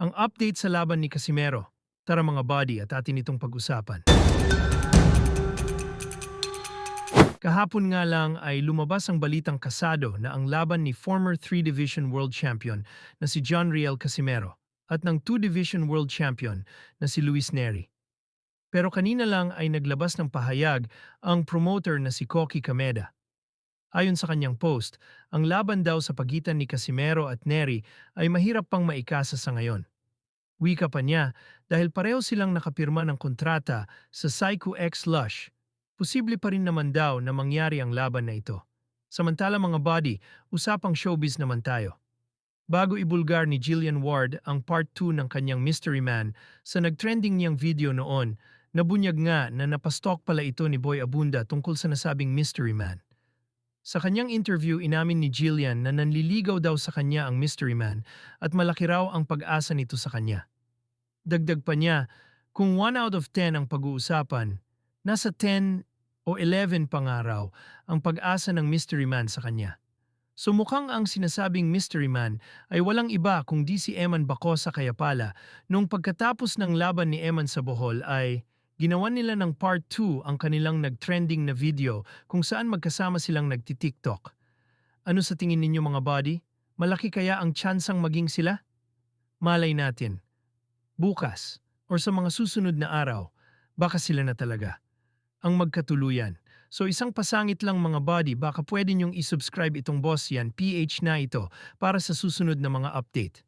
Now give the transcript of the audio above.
Ang update sa laban ni Casimero. Tara mga buddy at atin itong pag-usapan. Kahapon nga lang ay lumabas ang balitang kasado na ang laban ni former 3 Division World Champion na si John Riel Casimero at ng 2 Division World Champion na si Luis Neri. Pero kanina lang ay naglabas ng pahayag ang promoter na si Koki Kameda. Ayon sa kanyang post, ang laban daw sa pagitan ni Casimero at Neri ay mahirap pang maikasa sa ngayon. Wika pa niya dahil pareho silang nakapirma ng kontrata sa Psycho X Lush. Posible pa rin naman daw na mangyari ang laban na ito. Samantala mga buddy, usapang showbiz naman tayo. Bago ibulgar ni Jillian Ward ang part 2 ng kanyang Mystery Man sa nagtrending niyang video noon, nabunyag nga na napastalk pala ito ni Boy Abunda tungkol sa nasabing Mystery Man. Sa kanyang interview, inamin ni Jillian na nanliligaw daw sa kanya ang Mystery Man at malaki raw ang pag-asa nito sa kanya. Dagdag pa niya, kung 1 out of 10 ang pag-uusapan, nasa 10 o 11 pa nga raw ang pag-asa ng Mystery Man sa kanya. So mukhang ang sinasabing Mystery Man ay walang iba kung di si Eman Bacosa kaya pala nung pagkatapos ng laban ni Eman sa Bohol ay ginawan nila ng part 2 ang kanilang nag-trending na video kung saan magkasama silang nagti-TikTok. Ano sa tingin ninyo mga buddy? Malaki kaya ang tsansang maging sila? Malay natin. Bukas or sa mga susunod na araw, baka sila na talaga ang magkatuluyan. So isang pasangit lang mga buddy, baka pwede niyong isubscribe itong boss yan, PH na ito, para sa susunod na mga update.